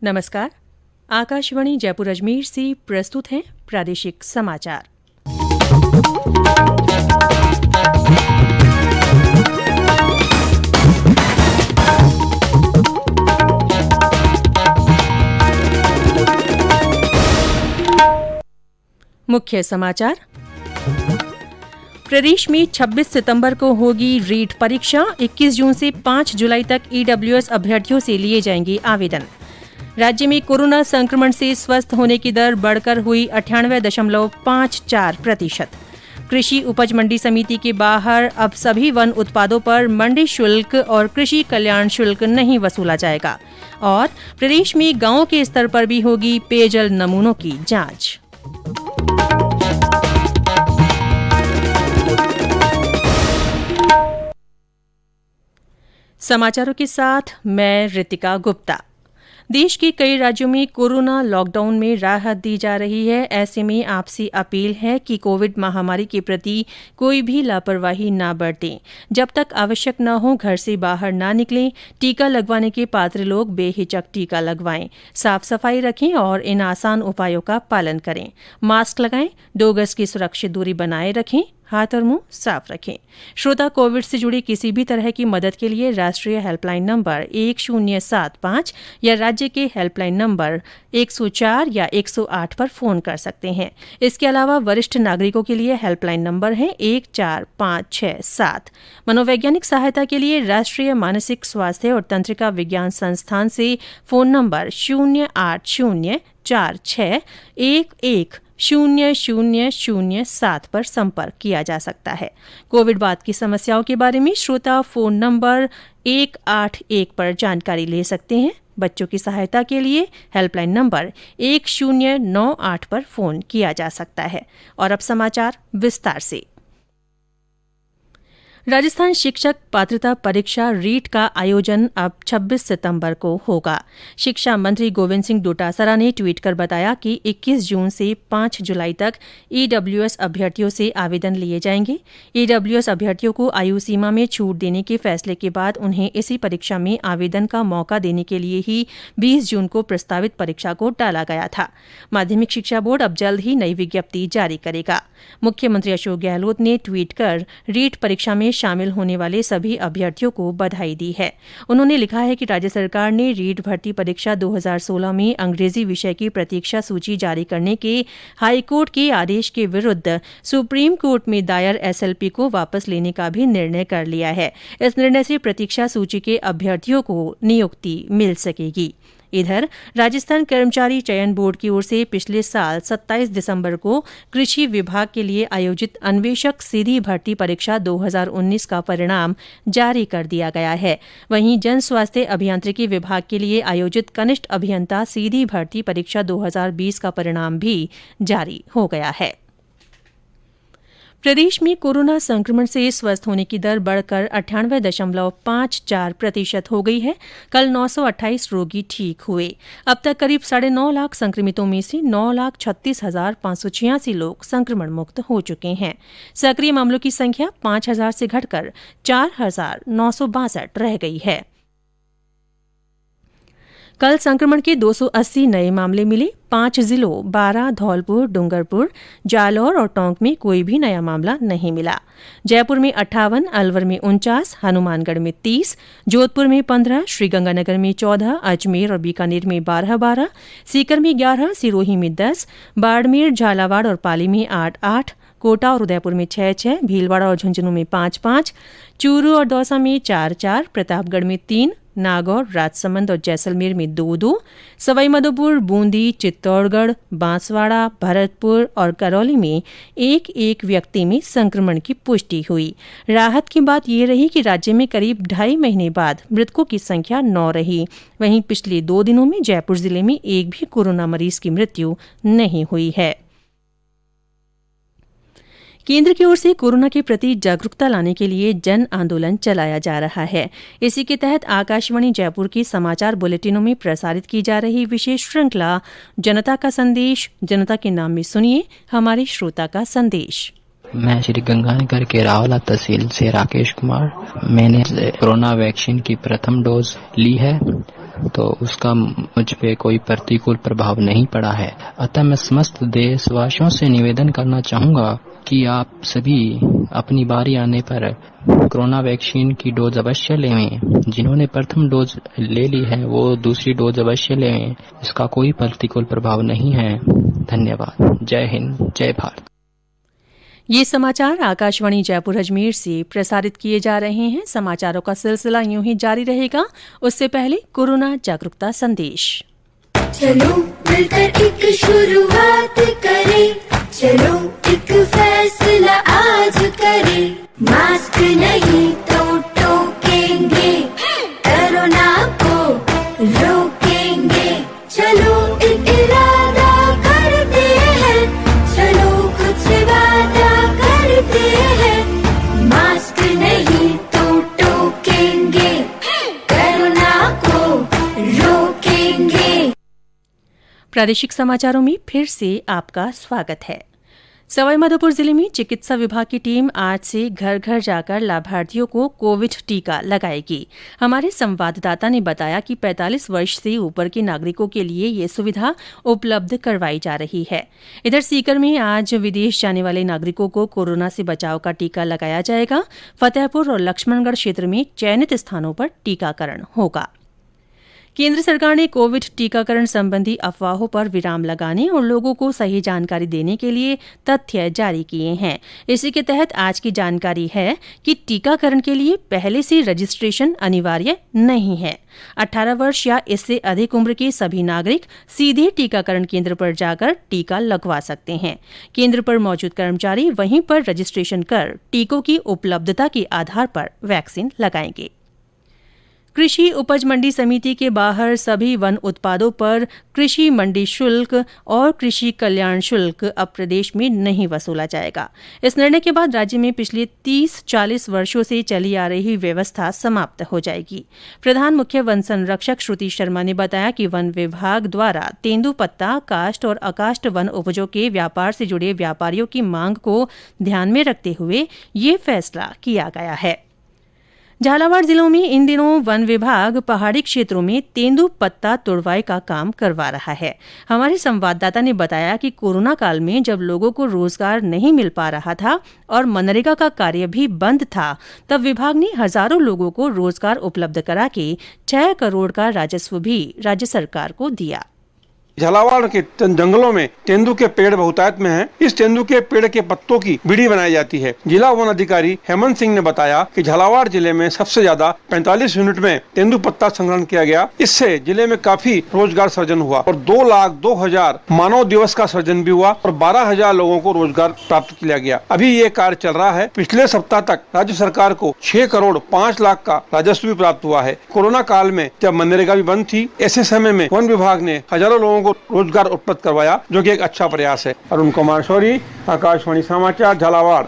नमस्कार। आकाशवाणी जयपुर अजमेर से प्रस्तुत हैं प्रादेशिक समाचार। मुख्य समाचार। प्रदेश में 26 सितंबर को होगी रीट परीक्षा। 21 जून से 5 जुलाई तक ईडब्ल्यूएस अभ्यर्थियों से लिए जाएंगे आवेदन। राज्य में कोरोना संक्रमण से स्वस्थ होने की दर बढ़कर हुई 98.54%। कृषि उपज मंडी समिति के बाहर अब सभी वन उत्पादों पर मंडी शुल्क और कृषि कल्याण शुल्क नहीं वसूला जाएगा। और प्रदेश में गांवों के स्तर पर भी होगी पेयजल नमूनों की जांच। समाचारों के साथ मैं रितिका गुप्ता। देश के कई राज्यों में कोरोना लॉकडाउन में राहत दी जा रही है। ऐसे में आपसे अपील है कि कोविड महामारी के प्रति कोई भी लापरवाही ना बरतें। जब तक आवश्यक न हो घर से बाहर ना निकलें। टीका लगवाने के पात्र लोग बेहिचक टीका लगवाएं। साफ सफाई रखें और इन आसान उपायों का पालन करें। मास्क लगाएं, 2 गज की सुरक्षित दूरी बनाए रखें, हाथ और मुंह साफ रखें। श्रोता कोविड से जुड़ी किसी भी तरह की मदद के लिए राष्ट्रीय हेल्पलाइन नंबर 1075 या राज्य के हेल्पलाइन नंबर 104 या 108 पर फोन कर सकते हैं। इसके अलावा वरिष्ठ नागरिकों के लिए हेल्पलाइन नंबर है 14567। मनोवैज्ञानिक सहायता के लिए राष्ट्रीय मानसिक स्वास्थ्य और तंत्रिका विज्ञान संस्थान से फोन नंबर 08046411007 पर संपर्क किया जा सकता है। कोविड बाद की समस्याओं के बारे में श्रोता फोन नंबर 181 पर जानकारी ले सकते हैं। बच्चों की सहायता के लिए हेल्पलाइन नंबर 1098 पर फोन किया जा सकता है। और अब समाचार विस्तार से। राजस्थान शिक्षक पात्रता परीक्षा रीट का आयोजन अब 26 सितंबर को होगा। शिक्षा मंत्री गोविंद सिंह डोटासरा ने ट्वीट कर बताया कि 21 जून से 5 जुलाई तक ईडब्ल्यूएस अभ्यर्थियों से आवेदन लिए जाएंगे। ईडब्ल्यूएस अभ्यर्थियों को आयु सीमा में छूट देने के फैसले के बाद उन्हें इसी परीक्षा में आवेदन का मौका देने के लिए ही 20 जून को प्रस्तावित परीक्षा को टाला गया था। माध्यमिक शिक्षा बोर्ड अब जल्द ही नई विज्ञप्ति जारी करेगा। मुख्यमंत्री अशोक गहलोत ने ट्वीट कर रीट परीक्षा में शामिल होने वाले सभी अभ्यर्थियों को बधाई दी है। उन्होंने लिखा है कि राज्य सरकार ने रीट भर्ती परीक्षा 2016 में अंग्रेजी विषय की प्रतीक्षा सूची जारी करने के हाईकोर्ट के आदेश के विरुद्ध सुप्रीम कोर्ट में दायर एसएलपी को वापस लेने का भी निर्णय कर लिया है। इस निर्णय से प्रतीक्षा सूची के अभ्यर्थियों को नियुक्ति मिल सकेगी। इधर राजस्थान कर्मचारी चयन बोर्ड की ओर से पिछले साल 27 दिसंबर को कृषि विभाग के लिए आयोजित अन्वेषक सीधी भर्ती परीक्षा 2019 का परिणाम जारी कर दिया गया है। वहीं जन स्वास्थ्य अभियांत्रिकी विभाग के लिए आयोजित कनिष्ठ अभियंता सीधी भर्ती परीक्षा 2020 का परिणाम भी जारी हो गया है। प्रदेश में कोरोना संक्रमण से स्वस्थ होने की दर बढ़कर 98.54% हो गई है। कल 928 रोगी ठीक हुए। अब तक करीब 9.5 लाख संक्रमितों में से 9,36,586 लोग संक्रमण मुक्त हो चुके हैं। सक्रिय मामलों की संख्या 5,000 से घटकर 4,962 रह गई है। कल संक्रमण के 280 नए मामले मिले। 5 जिलों बारां, धौलपुर, डूंगरपुर, जालौर और टोंक में कोई भी नया मामला नहीं मिला। जयपुर में 58, अलवर में 49, हनुमानगढ़ में 30, जोधपुर में 15, श्रीगंगानगर में 14, अजमेर और बीकानेर में 12, सीकर में 11, सिरोही में 10, बाड़मेर, झालावाड़ और पाली में 8, कोटा और उदयपुर में 6, भीलवाड़ा और झुंझुनू में 5, चूरू और दौसा में 4, प्रतापगढ़ में 3, नागौर, राजसमंद और जैसलमेर में 2, सवाईमाधोपुर, बूंदी, चित्तौड़गढ़, बांसवाड़ा, भरतपुर और करौली में 1 व्यक्ति में संक्रमण की पुष्टि हुई। राहत की बात यह रही कि राज्य में करीब 2.5 महीने बाद मृतकों की संख्या 9 रही। वहीं पिछले 2 दिनों में जयपुर जिले में एक भी कोरोना मरीज की मृत्यु नहीं हुई है। केंद्र की ओर से कोरोना के प्रति जागरूकता लाने के लिए जन आंदोलन चलाया जा रहा है। इसी के तहत आकाशवाणी जयपुर की समाचार बुलेटिनों में प्रसारित की जा रही विशेष श्रृंखला जनता का संदेश, जनता के नाम में सुनिए हमारे श्रोता का संदेश। मैं श्री गंगानगर के रावला तहसील से राकेश कुमार। मैंने कोरोना वैक्सीन की प्रथम डोज ली है तो उसका मुझ पे कोई प्रतिकूल प्रभाव नहीं पड़ा है। अतः मैं समस्त देशवासियों से निवेदन करना चाहूँगा कि आप सभी अपनी बारी आने पर कोरोना वैक्सीन की डोज अवश्य लें। जिन्होंने प्रथम डोज ले ली है वो दूसरी डोज अवश्य लें। इसका कोई प्रतिकूल प्रभाव नहीं है। धन्यवाद। जय हिंद, जय भारत। ये समाचार आकाशवाणी जयपुर अजमेर से प्रसारित किए जा रहे हैं। समाचारों का सिलसिला यूं ही जारी रहेगा। उससे पहले कोरोना जागरूकता संदेश। चलो मिलकर एक शुरुआत करें, चलो एक फैसला आज करें, मास्क नहीं तो टोकेंगे, कोरोना को रोकेंगे, चलो एक इरादा करते हैं, चलो कुछ वादा करते हैं, मास्क नहीं तो टोकेंगे, कोरोना को रोकेंगे। प्रादेशिक समाचारों में फिर से आपका स्वागत है। सवाईमाधोपुर जिले में चिकित्सा विभाग की टीम आज से घर घर जाकर लाभार्थियों को कोविड टीका लगाएगी। हमारे संवाददाता ने बताया कि 45 वर्ष से ऊपर के नागरिकों के लिए ये सुविधा उपलब्ध करवाई जा रही है। इधर सीकर में आज विदेश जाने वाले नागरिकों को कोरोना से बचाव का टीका लगाया जाएगा। फतेहपुर और लक्ष्मणगढ़ क्षेत्र में चयनित स्थानों पर टीकाकरण होगा। केंद्र सरकार ने कोविड टीकाकरण संबंधी अफवाहों पर विराम लगाने और लोगों को सही जानकारी देने के लिए तथ्य जारी किए हैं। इसी के तहत आज की जानकारी है कि टीकाकरण के लिए पहले से रजिस्ट्रेशन अनिवार्य नहीं है। 18 वर्ष या इससे अधिक उम्र के सभी नागरिक सीधे टीकाकरण केंद्र पर जाकर टीका लगवा सकते हैं। केंद्र पर मौजूद कर्मचारी वहीं पर रजिस्ट्रेशन कर टीकों की उपलब्धता के आधार पर वैक्सीन लगाएंगे। कृषि उपज मंडी समिति के बाहर सभी वन उत्पादों पर कृषि मंडी शुल्क और कृषि कल्याण शुल्क अब प्रदेश में नहीं वसूला जाएगा। इस निर्णय के बाद राज्य में पिछले 30-40 वर्षों से चली आ रही व्यवस्था समाप्त हो जाएगी। प्रधान मुख्य वन संरक्षक श्रुति शर्मा ने बताया कि वन विभाग द्वारा तेंदुपत्ता, काष्ठ और अकाष्ठ वन उपजों के व्यापार से जुड़े व्यापारियों की मांग को ध्यान में रखते हुए ये फैसला किया गया है। झालावाड़ जिलों में इन दिनों वन विभाग पहाड़ी क्षेत्रों में तेंदुपत्ता तुड़वाई का काम करवा रहा है। हमारे संवाददाता ने बताया कि कोरोना काल में जब लोगों को रोजगार नहीं मिल पा रहा था और मनरेगा का कार्य भी बंद था, तब विभाग ने हजारों लोगों को रोजगार उपलब्ध करा के 6 करोड़ का राजस्व भी राज्य सरकार को दिया। झालावाड़ के जंगलों में तेंदु के पेड़ बहुतायत में हैं। इस तेंदु के पेड़ के पत्तों की बीड़ी बनाई जाती है। जिला वन अधिकारी हेमंत सिंह ने बताया कि झालावाड़ जिले में सबसे ज्यादा 45 यूनिट में तेंदु पत्ता संग्रहण किया गया। इससे जिले में काफी रोजगार सृजन हुआ और 2,02,000 मानव दिवस का सृजन भी हुआ और 12,000 लोगों को रोजगार प्राप्त किया गया। अभी ये कार्य चल रहा है। पिछले सप्ताह तक राज्य सरकार को 6 करोड़ 5 लाख का राजस्व भी प्राप्त हुआ है। कोरोना काल में जब मनरेगा भी बंद थी, ऐसे समय में वन विभाग ने हजारों लोगों को रोजगार उपलब्ध करवाया, जो कि एक अच्छा प्रयास है। अरुण कुमार शौरी, आकाशवाणी समाचार, झालावाड़।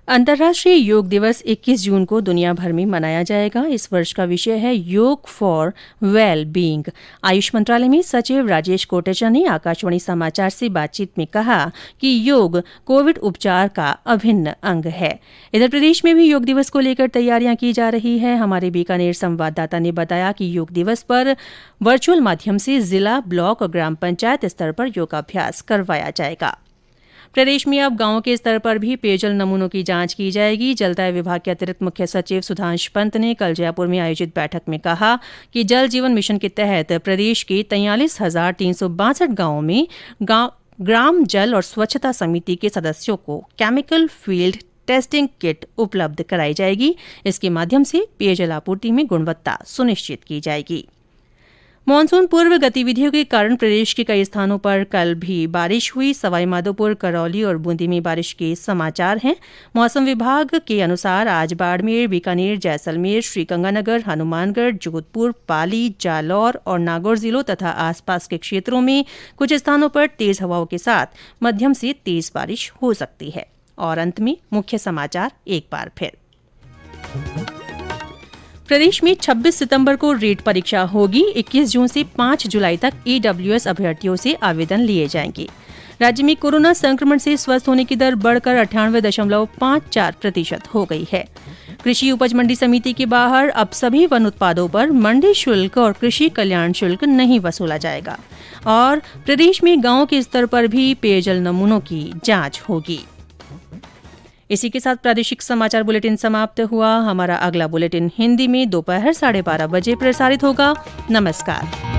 अंतर्राष्ट्रीय योग दिवस 21 जून को दुनिया भर में मनाया जाएगा। इस वर्ष का विषय है योग फॉर वेल बीइंग। आयुष मंत्रालय में सचिव राजेश कोटेचा ने आकाशवाणी समाचार से बातचीत में कहा कि योग कोविड उपचार का अभिन्न अंग है। इधर प्रदेश में भी योग दिवस को लेकर तैयारियां की जा रही है। हमारे बीकानेर संवाददाता ने बताया कि योग दिवस पर वर्चुअल माध्यम से जिला, ब्लॉक और ग्राम पंचायत स्तर पर योगाभ्यास करवाया जाएगा। प्रदेश में अब गांवों के स्तर पर भी पेयजल नमूनों की जांच की जाएगी। जलदाय विभाग के अतिरिक्त मुख्य सचिव सुधांश पंत ने कल जयपुर में आयोजित बैठक में कहा कि जल जीवन मिशन के तहत प्रदेश के 43,362 गांवों में ग्राम जल और स्वच्छता समिति के सदस्यों को केमिकल फील्ड टेस्टिंग किट उपलब्ध कराई जाएगी। इसके माध्यम से पेयजल आपूर्ति में गुणवत्ता सुनिश्चित की जाएगी। मानसून पूर्व गतिविधियों के कारण प्रदेश के कई स्थानों पर कल भी बारिश हुई। सवाईमाधोपुर, करौली और बूंदी में बारिश के समाचार हैं। मौसम विभाग के अनुसार आज बाड़मेर, बीकानेर, जैसलमेर, श्रीगंगानगर, हनुमानगढ़, जोधपुर, पाली, जालौर और नागौर जिलों तथा आसपास के क्षेत्रों में कुछ स्थानों पर तेज हवाओं के साथ मध्यम से तेज बारिश हो सकती है। और अंत में मुख्य समाचार एक बार फिर। प्रदेश में 26 सितंबर को रीट परीक्षा होगी। 21 जून से 5 जुलाई तक ईडब्ल्यूएस अभ्यर्थियों से आवेदन लिए जाएंगे। राज्य में कोरोना संक्रमण से स्वस्थ होने की दर बढ़कर 98.54% हो गई है। कृषि उपज मंडी समिति के बाहर अब सभी वन उत्पादों पर मंडी शुल्क और कृषि कल्याण शुल्क नहीं वसूला जाएगा। और प्रदेश में गांव के स्तर पर भी पेयजल नमूनों की जांच होगी। इसी के साथ प्रादेशिक समाचार बुलेटिन समाप्त हुआ। हमारा अगला बुलेटिन हिंदी में दोपहर 12:30 बजे प्रसारित होगा। नमस्कार।